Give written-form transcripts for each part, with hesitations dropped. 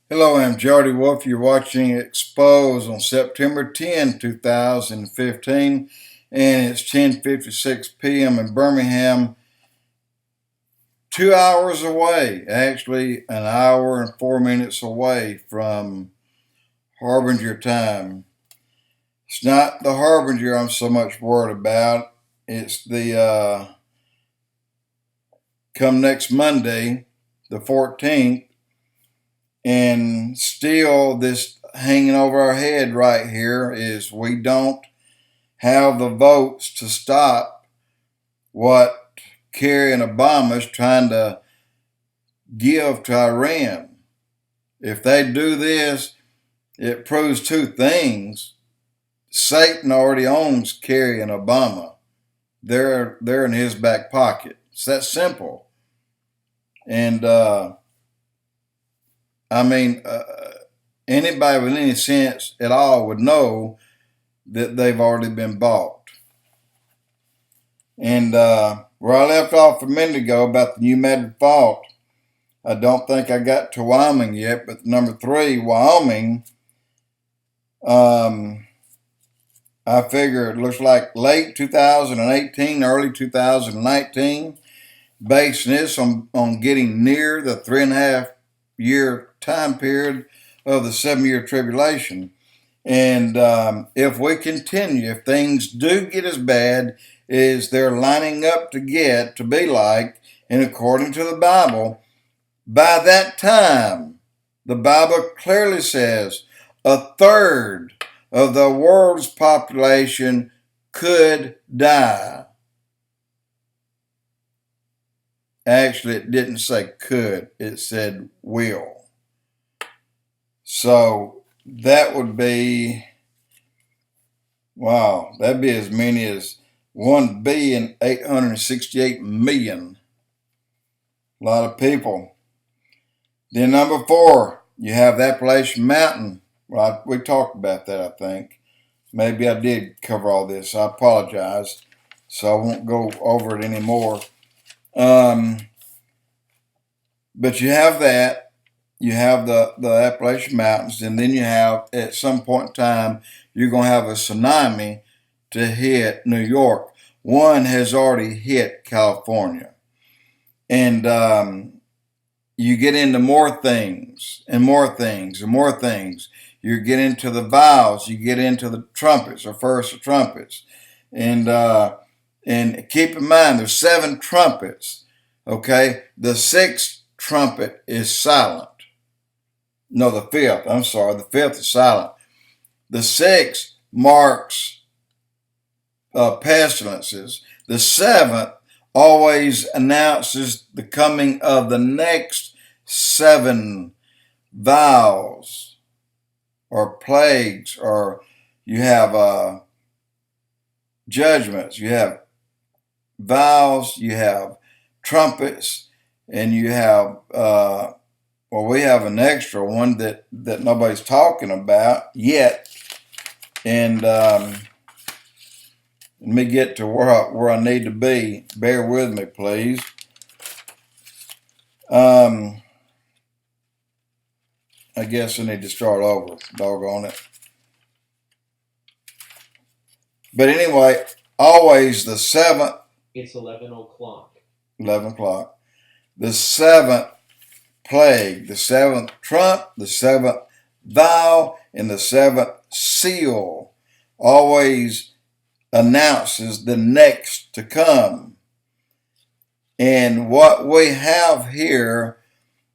Hello, I'm Jody Wolf. You're watching Expoz on September 10, 2015, and it's 10:56 p.m. in Birmingham, 2 hours away, actually an hour and 4 minutes away from Harbinger time. It's not the Harbinger I'm so much worried about. It's the come next Monday, the 14th, and still this hanging over our head right here is we don't have the votes to stop what Kerry and Obama is trying to give to Iran. If they do this, it proves two things. Satan already owns Kerry and Obama. They're in his back pocket. It's that simple. And anybody with any sense at all would know that they've already been bought. And where I left off a minute ago about the new Madrid Fault, I don't think I got to Wyoming yet, but number 3, Wyoming, I figure it looks like late 2018, early 2019, basing this on getting near the 3.5-year time period of the 7-year tribulation. And if we continue, if things do get as bad as they're lining up to get to be like, and according to the Bible, by that time, the Bible clearly says a third of the world's population could die. Actually, it didn't say could, it said will. So that would be, wow, that'd be as many as 1,868,000,000. A lot of people. Then number 4, you have the Appalachian Mountain. Well, we talked about that, I think. Maybe I did cover all this. I apologize. So I won't go over it anymore. But you have that. You have the Appalachian Mountains, and then you have, at some point in time, you're going to have a tsunami to hit New York. One has already hit California. And you get into more things and more things and more things. You get into the Vials. You get into the Trumpets, or first the Trumpets. And keep in mind, there's 7 trumpets, okay? The 6th trumpet is silent. No, the 5th. I'm sorry. The 5th is silent. The 6th marks pestilences. The 7th always announces the coming of the next 7 vials or plagues, or you have judgments. You have vials, you have trumpets, and you have we have an extra one that nobody's talking about yet. And let me get to where I need to be. Bear with me, please. I guess I need to start over. Doggone it. But anyway, always the 7th. It's 11 o'clock. 11 o'clock. The 7th plague, the 7th trump, the 7th vial, and the 7th seal always announces the next to come. And what we have here,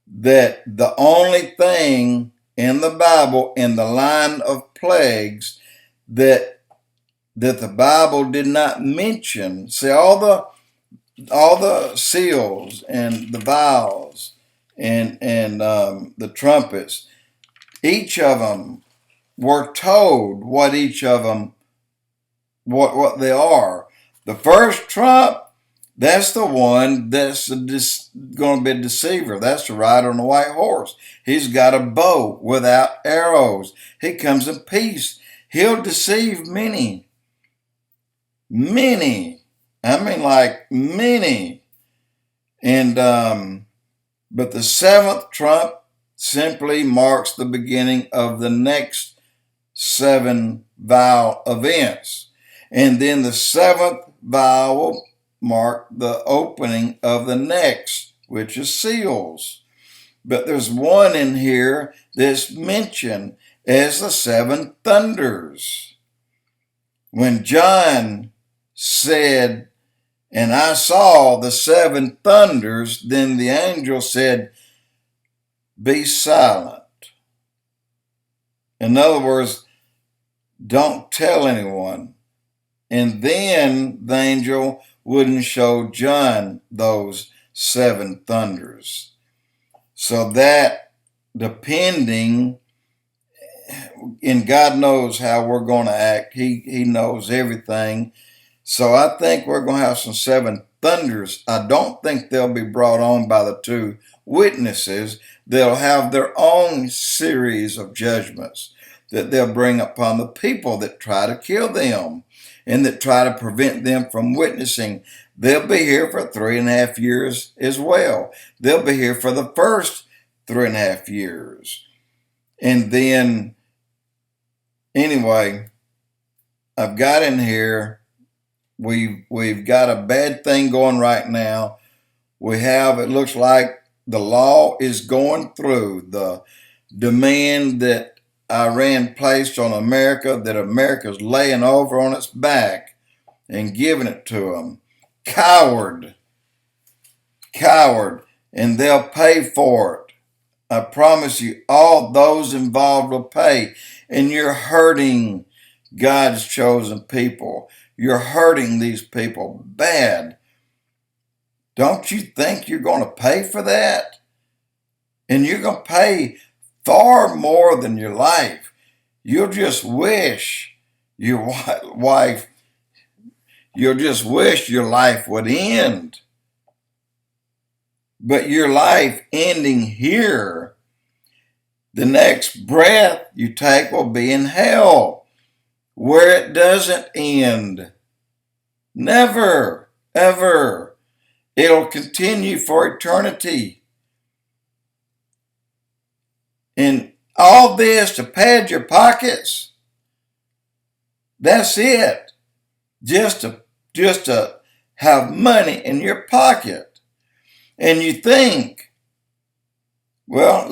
that the only thing in the Bible in the line of plagues that the Bible did not mention, see, all the seals and the vials and the trumpets, each of them were told what each of them, what they are. The first trump, that's the one that's going to be a deceiver. That's the rider on the white horse. He's got a bow without arrows. He comes in peace. He'll deceive many. Many. I mean, like many. And but the 7th trump simply marks the beginning of the next 7 vial events. And then the 7th vial will mark the opening of the next, which is seals. But there's one in here that's mentioned as the 7 thunders. When John said, "And I saw the 7 thunders," then the angel said, "Be silent." In other words, don't tell anyone. And then the angel wouldn't show John those 7 thunders. So that, depending, and God knows how we're going to act. He knows everything. So I think we're going to have some 7 thunders. I don't think they'll be brought on by the 2 witnesses. They'll have their own series of judgments that they'll bring upon the people that try to kill them and that try to prevent them from witnessing. They'll be here for 3.5 years as well. They'll be here for the first 3.5 years. And then, anyway, I've got in here, we've got a bad thing going right now. It looks like the law is going through, the demand that Iran placed on America, that America's laying over on its back and giving it to them. Coward. And they'll pay for it. I promise you, all those involved will pay. And you're hurting God's chosen people. You're hurting these people bad. Don't you think you're going to pay for that? And you're going to pay far more than your life. You'll just wish your life would end. But your life ending here, the next breath you take will be in hell, where it doesn't end. Never, ever. It'll continue for eternity. And all this to pad your pockets, that's it. Just to have money in your pocket. And you think, well,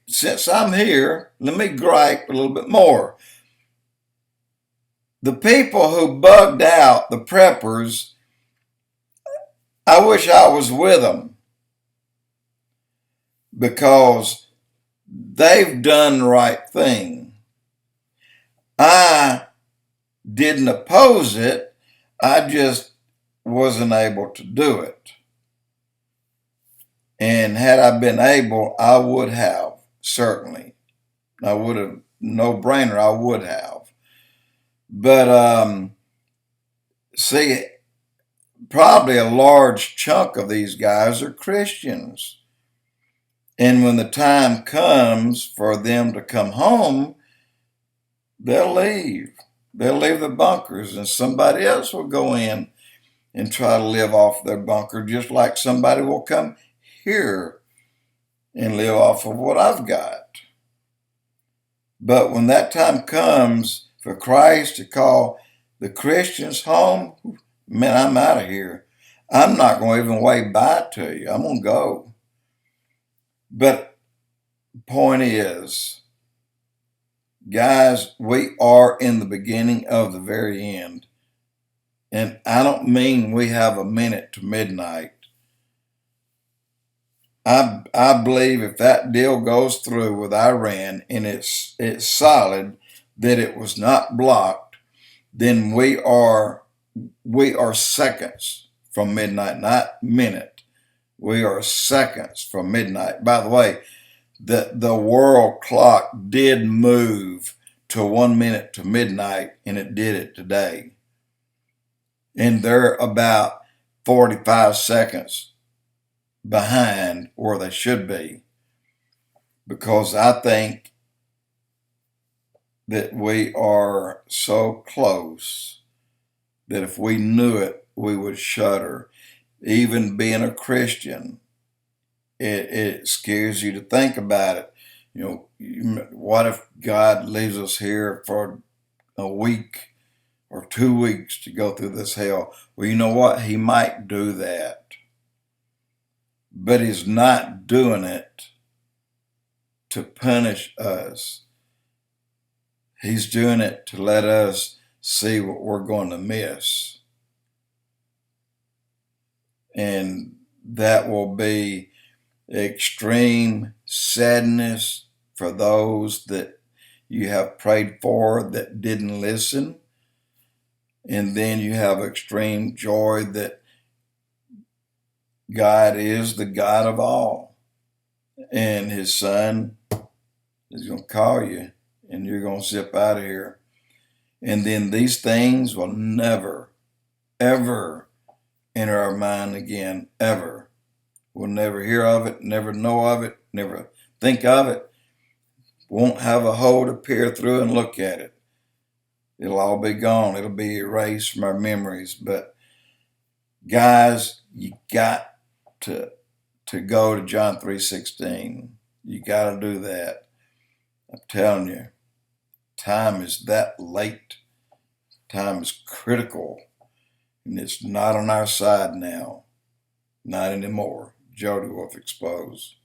since I'm here, let me gripe a little bit more. The people who bugged out the preppers, I wish I was with them, because they've done the right thing. I didn't oppose it. I just wasn't able to do it. And had I been able, I would have, certainly. I would have, no brainer, I would have. But, see, probably a large chunk of these guys are Christians. And when the time comes for them to come home, they'll leave. They'll leave the bunkers, and somebody else will go in and try to live off their bunker, just like somebody will come here and live off of what I've got. But when that time comes for Christ to call the Christians home, man, I'm out of here. I'm not going to even wave bye to you. I'm going to go. But the point is, guys, we are in the beginning of the very end. And I don't mean we have a minute to midnight. I believe if that deal goes through with Iran and it's solid, that it was not blocked, then we are seconds from midnight, not minute. We are seconds from midnight. By the way, the world clock did move to 1 minute to midnight, and it did it today. And they're about 45 seconds behind where they should be, because I think that we are so close that if we knew it, we would shudder. Even being a Christian, it scares you to think about it. What if God leaves us here for a week or 2 weeks to go through this hell? Well, you know what? He might do that. But he's not doing it to punish us. He's doing it to let us see what we're going to miss. And that will be extreme sadness for those that you have prayed for that didn't listen. And then you have extreme joy that God is the God of all. And his son is going to call you and you're going to zip out of here. And then these things will never, ever enter our mind again, ever. We'll never hear of it, never know of it, never think of it. Won't have a hole to peer through and look at it. It'll all be gone. It'll be erased from our memories. But guys, you got to go to John 3:16. You got to do that. I'm telling you, time is that late. Time is critical. And it's not on our side now. Not anymore. Jody with Expoz.